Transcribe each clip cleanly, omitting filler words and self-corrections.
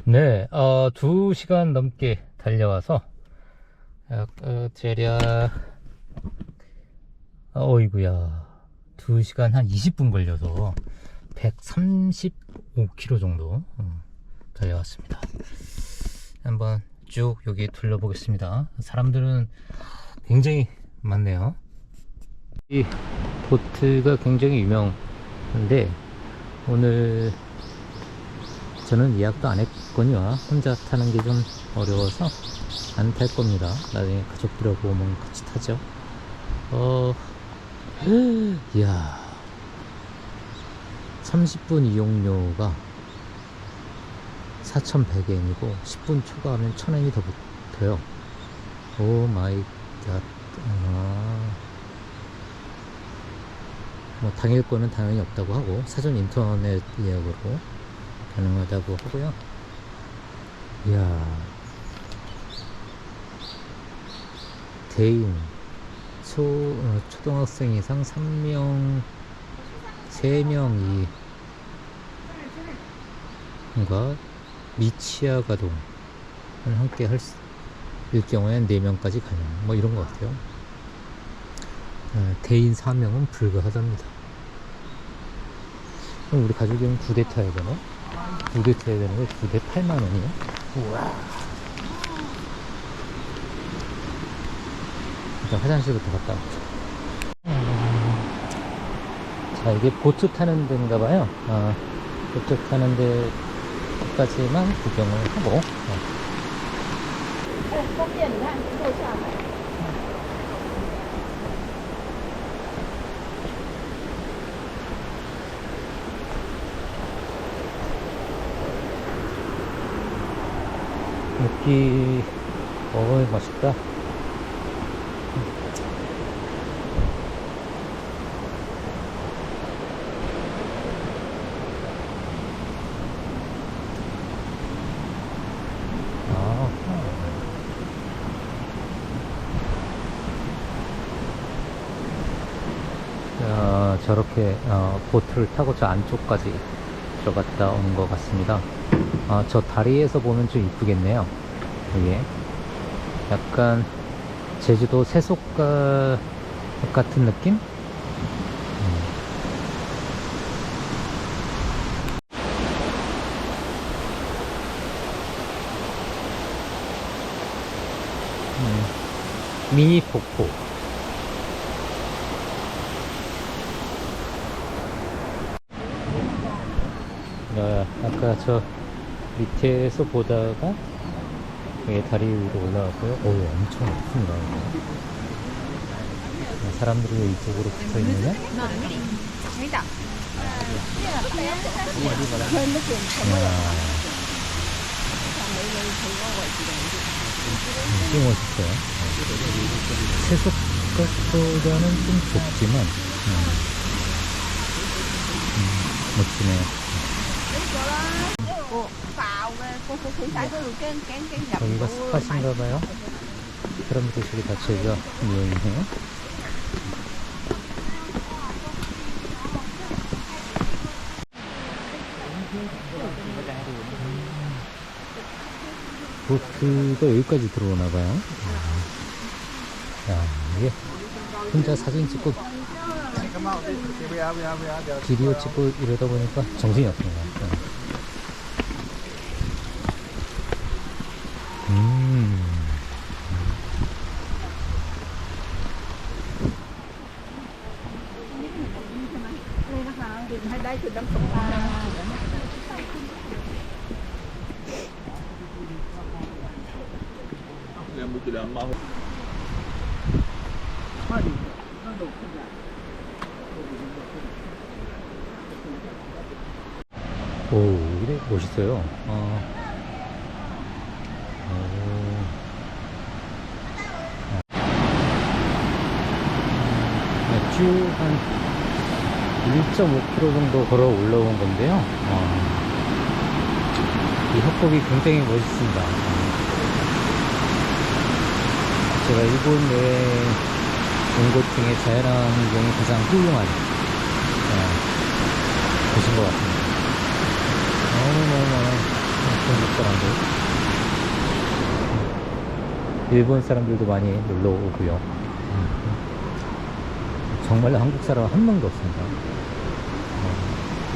네, 2시간 넘게 달려와서, 대략, 어이구야, 2시간 한 20분 걸려서 135km 정도 달려왔습니다. 한번 쭉 여기 둘러보겠습니다. 사람들은 굉장히 많네요. 이 보트가 굉장히 유명한데, 오늘 저는 예약도 안 했거든요. 혼자 타는 게 좀 어려워서 안 탈 겁니다. 나중에 가족들하고 오면 같이 타죠. 이야, 30분 이용료가 4,100엔이고 10분 초과하면 1,000엔이 더 붙어요. 오 마이 갓. 뭐 당일 거는 당연히 없다고 하고 사전 인터넷 예약으로 가능하다고 하고요. 이야, 대인 초등학생 이상 3명 3명이 미치아 가동을 함께 일 경우엔 4명까지 가능, 뭐 이런 것 같아요. 대인 4명은 불가하답니다. 그럼 우리 가족이면 2대 타야 되나? 2대 타야 되는 거 2대 8만원이요? 우와. 일단 화장실부터 갔다 왔죠. 자, 이게 보트 타는 데인가 봐요. 보트 타는 데까지만 구경을 하고. 여기, 맛있다. 저렇게 보트를 타고 저 안쪽까지 들어갔다 오는 것 같습니다. 저 다리에서 보면 좀 이쁘겠네요. 이게 약간 제주도 세속가 같은 느낌? 미니 폭포. 아까 저 밑에서 보다가 여기 다리 위로 올라왔고요. 오, 엄청 높습니다. 사람들이 왜 이쪽으로 붙어 있느냐? 꽤 멋있어요. 세속각보다는 좀 좁지만 멋지네요. 여기가 스팟인가봐요. 사람들이 저기 다 제가 유행해요. 보트가 여기까지 들어오나봐요. 야, 이게 혼자 사진 찍고 비디오 찍고 이러다 보니까 정신이 없네요. 오, 이게 멋있어요. 쭉 한 1.5km 정도 걸어 올라온 건데요. 이 협곡이 굉장히 멋있습니다. 제가 일본 여행 온 곳 중에 자연환경이 가장 훌륭한 곳인 것 같습니다. 너무너무 좋더라고요. 일본 사람들도 많이 놀러 오고요. 정말로 한국 사람 한 명도 없습니다.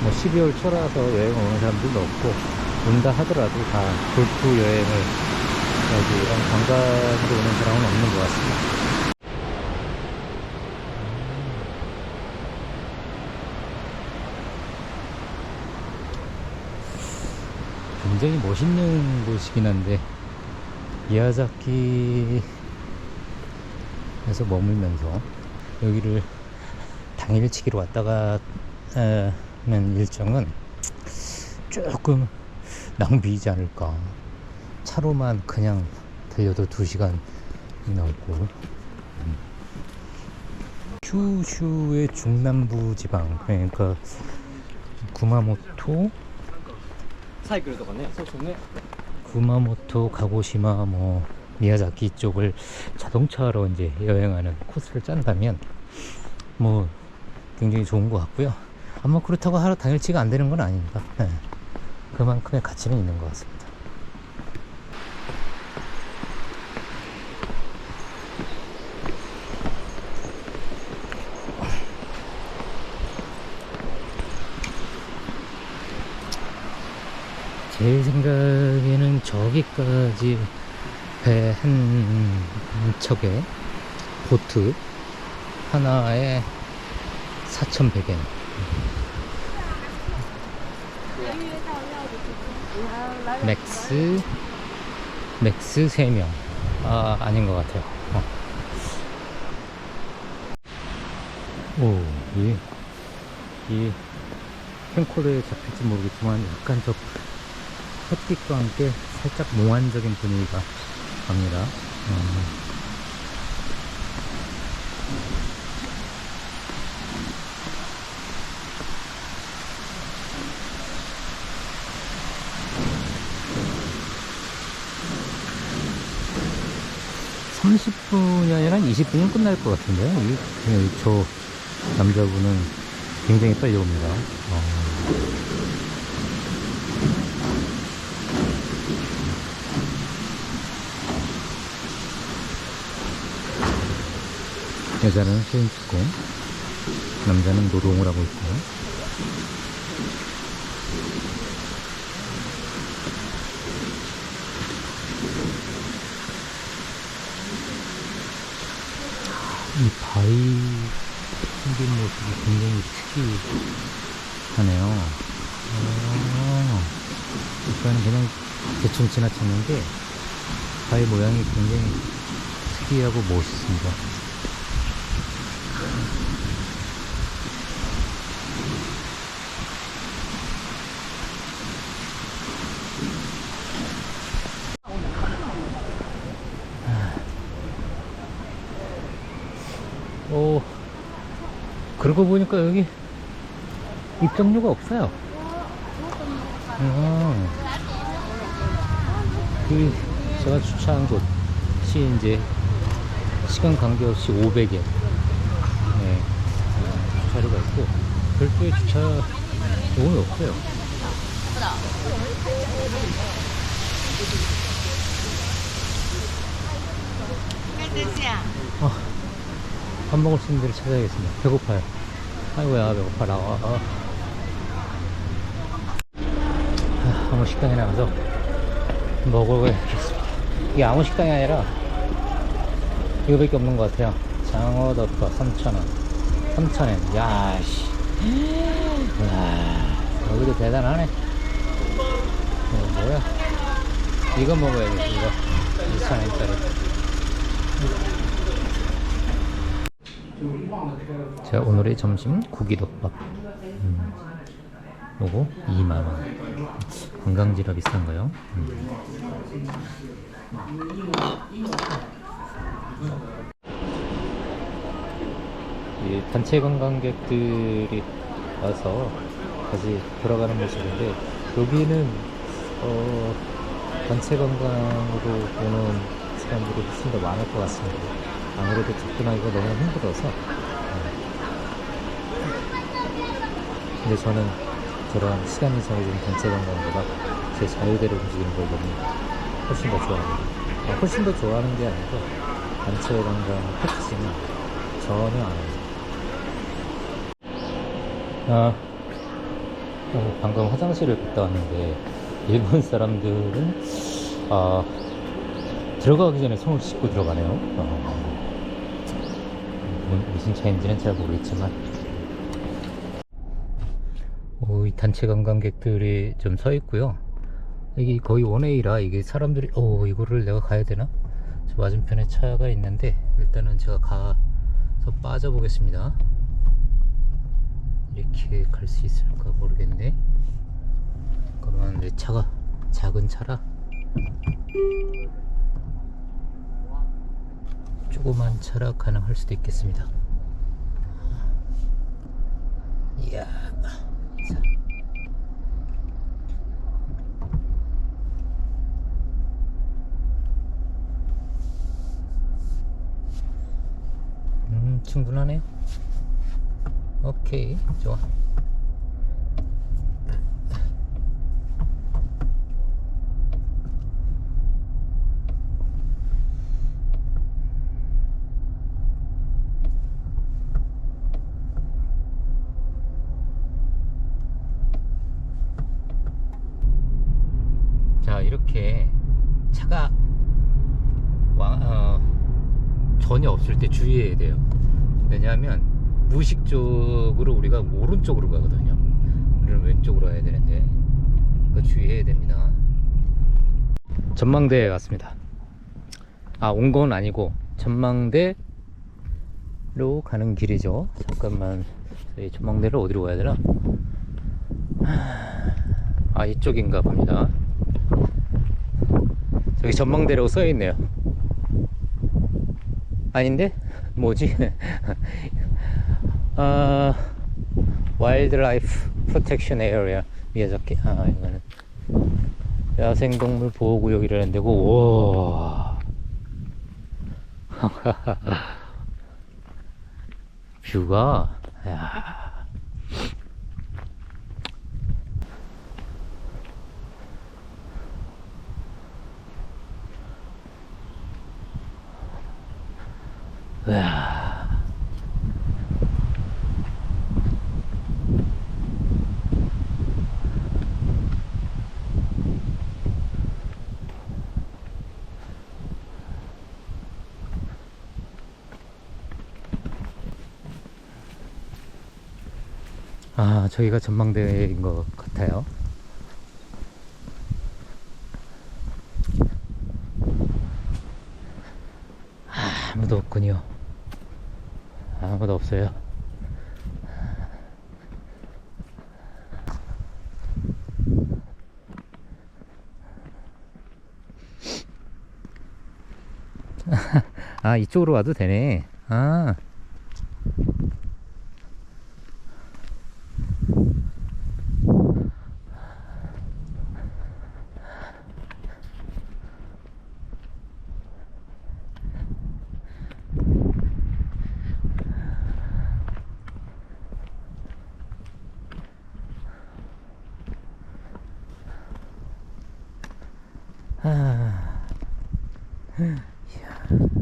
뭐 12월 초라서 여행 오는 사람들도 없고, 온다 하더라도 다 골프 여행을 여기 관광으로 오는 사람은 없는 것 같습니다. 굉장히 멋있는 곳이긴 한데, 미야자키에서 머물면서 여기를 당일치기로 왔다가 하는 일정은 조금 낭비이지 않을까. 차로만 그냥 달려도 2시간 나오고, 큐슈의 중남부 지방, 그러니까 구마모토, 구마모토, 가고시마, 뭐 미야자키 쪽을 자동차로 이제 여행하는 코스를 짠다면 뭐 굉장히 좋은 것 같고요. 아마 그렇다고 하루 당일치가 안 되는 건 아닙니다. 네. 그만큼의 가치는 있는 것 같습니다. 제 생각에는 저기까지 배 한 척에 보트 하나에 4,100엔, 맥스 3명. 아닌 것 같아요. 이 캠코더에 잡힐지 모르겠지만 약간 저 햇빛과 함께 살짝 몽환적인 분위기가 갑니다. 30분이 아니라 20분이면 끝날 것 같은데요. 저 남자분은 굉장히 빨리 옵니다. 여자는 사진 찍고 남자는 노동을 하고 있고요. 이 바위 생긴 모습이 굉장히 특이하네요. 일단은 그냥 대충 지나쳤는데 바위 모양이 굉장히 특이하고 멋있습니다. 그러고 보니까 여기 입장료가 없어요. 제가 주차한 곳이 이제 시간 관계없이 500엔. 네, 주차료가 있고 별도의 주차 요금이 없어요. 밥 먹을 수 있는 데를 찾아야겠습니다. 배고파요. 아이고야, 배고파라. 아무 식당에 나가서 먹어야겠습니다. 이게 아무 식당이 아니라 이거밖에 없는 것 같아요. 장어덮밥 3,000원. 3,000엔. 야씨. 여기도 대단하네. 뭐야? 이거 먹어야겠어. 이거 2,000엔짜리. 자, 오늘의 점심 고기덮밥. 요거 2만원. 관광지라 비싼가요? 이 단체 관광객들이 와서 다시 돌아가는 모습인데, 여기는 단체 관광으로 오는 사람들이 훨씬 더 많을 것 같습니다. 아무래도 접근하기가 너무 힘들어서. 근데 저는 저런 시간이 정해진 단체 관광보다 제 자유대로 움직이는 걸 너무 훨씬 더 좋아합니다. 훨씬 더 좋아하는 게 아니고 단체 관광 패키지는 전혀 안 합니다. 방금 화장실을 갔다 왔는데 일본 사람들은 들어가기 전에 손을 씻고 들어가네요. 무슨 차이인지는 잘 모르겠지만 이 단체 관광객들이 좀 서 있고요. 이게 거의 원웨이라 이게 사람들이 이거를 내가 가야 되나? 저 맞은편에 차가 있는데 일단은 제가 가서 빠져 보겠습니다. 이렇게 갈 수 있을까 모르겠네. 그러면 내 차가 작은 차라 조그만 차라 가능할 수도 있겠습니다. 이야. 자. 충분하네. 오케이, 좋아. 자, 이렇게 차가 전혀 없을 때 주의해야 돼요. 왜냐하면 무의식적으로 우리가 오른쪽으로 가거든요. 우리는 왼쪽으로 가야 되는데 그거 주의해야 됩니다. 전망대에 왔습니다. 온 건 아니고 전망대로 가는 길이죠. 잠깐만, 저희 전망대를 어디로 가야 되나? 이쪽인가 봅니다. 저기 전망대라고 써 있네요. 아닌데? 뭐지? Wildlife Protection Area 미야자키. 이거는 야생동물 보호구역이라는 데고. 와. 뷰가, 야. 으아. 저기가 전망대인 것 같아요. 아무도 없군요. 아무도 없어요. 이쪽으로 와도 되네.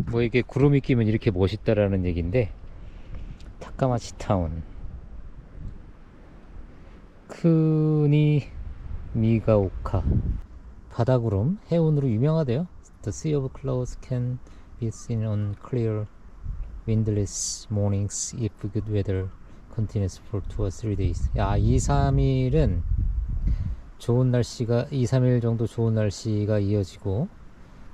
뭐 이게 구름이 끼면 이렇게 멋있다라는 얘기인데, 타카마치 타운 크니 미가오카 바다구름 해운으로 유명하대요. The sea of clouds can be seen on clear windless mornings if good weather continues for 2 or 3 days. 2, 3일은 좋은 날씨가 2, 3일 정도 좋은 날씨가 이어지고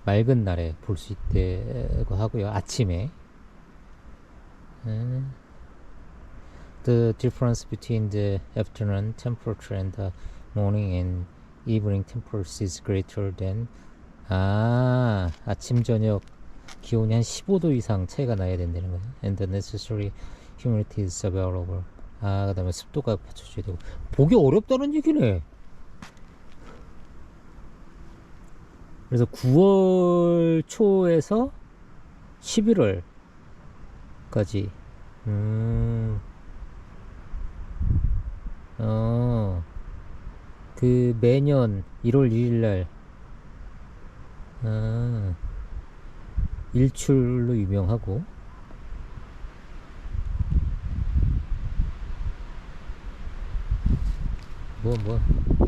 맑은 날에 볼 수 있다고 하고요. 아침에 The difference between the afternoon temperature and the morning and evening temperature is greater than 아침 저녁 기온이 한 15도 이상 차이가 나야 된다는 거예요. And the necessary humidity is available. 그 다음에 습도가 받쳐줘야 되고. 보기 어렵다는 얘기네. 그래서 9월 초에서 11월까지 그 매년 1월 1일 날 일출로 유명하고,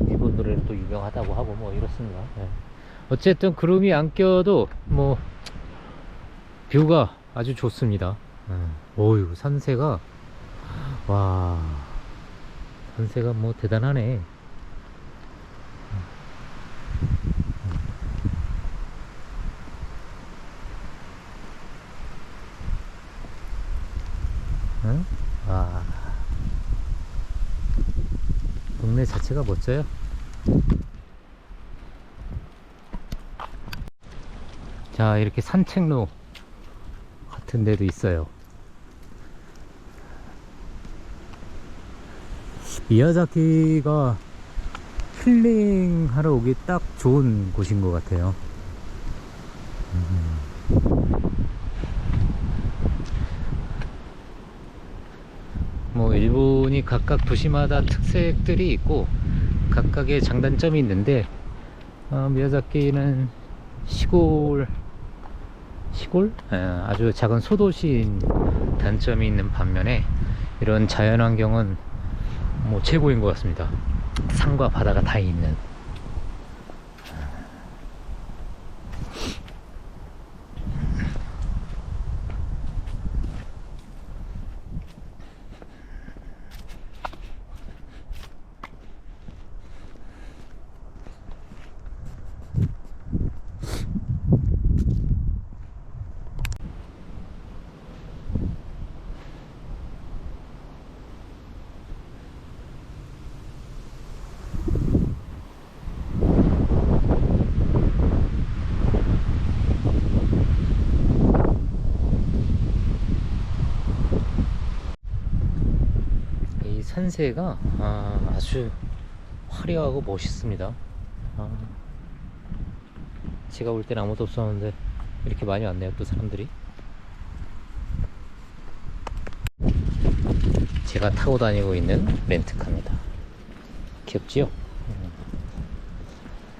일본 노래로 또 유명하다고 하고 뭐 이렇습니다. 예. 어쨌든 구름이 안 껴도 뭐 뷰가 아주 좋습니다. 오유, 산세가, 와, 산세가 뭐 대단하네. 응? 와, 동네 자체가 멋져요. 자, 이렇게 산책로 같은 데도 있어요. 미야자키가 힐링하러 오기 딱 좋은 곳인 것 같아요. 뭐 일본이 각각 도시마다 특색들이 있고 각각의 장단점이 있는데, 미야자키는 시골 아주 작은 소도시인 단점이 있는 반면에 이런 자연환경은 뭐 최고인 것 같습니다. 산과 바다가 다 있는. 이 산세가 아주 화려하고 멋있습니다. 제가 올 때는 아무도 없었는데 이렇게 많이 왔네요, 또 사람들이. 제가 타고 다니고 있는 렌트카입니다. 귀엽지요?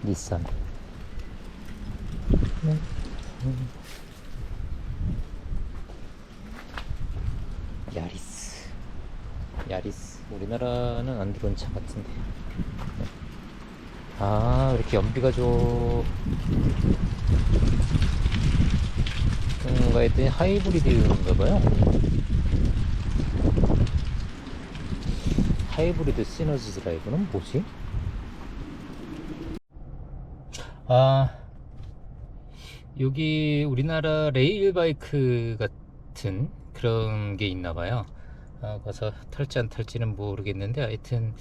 닛산. 야리스. 우리나라는 안 들어온 차 같은데. 이렇게 연비가 좋은가 했더니 하이브리드인가봐요. 하이브리드 시너지 드라이브는 뭐지? 여기 우리나라 레일바이크 같은 그런 게 있나봐요. 가서 탈지 안 탈지는 모르겠는데 하여튼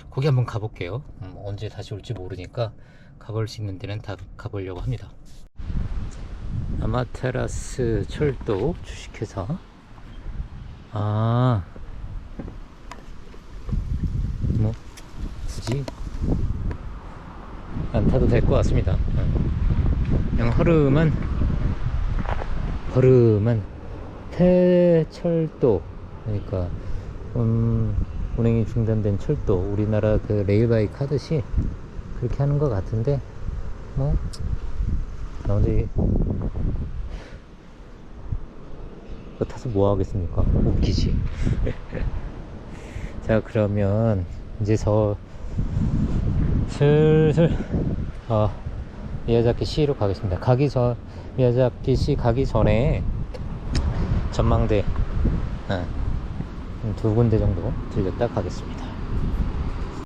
거기 한번 가볼게요. 언제 다시 올지 모르니까 가볼 수 있는 데는 다 가보려고 합니다. 아마테라스 철도 주식회사. 뭐 굳이 안 타도 될 것 같습니다. 그냥 허름한 폐철도, 그러니까 운행이 중단된 철도, 우리나라 그 레일바이크 하듯이 그렇게 하는 것 같은데, 뭐 나 혼자 그거 타서 뭐 하겠습니까? 웃기지. 자, 그러면 이제 슬슬 미야자키 시로 가겠습니다. 미야자키 시 가기 전에 전망대 두 군데 정도 들렸다 가겠습니다.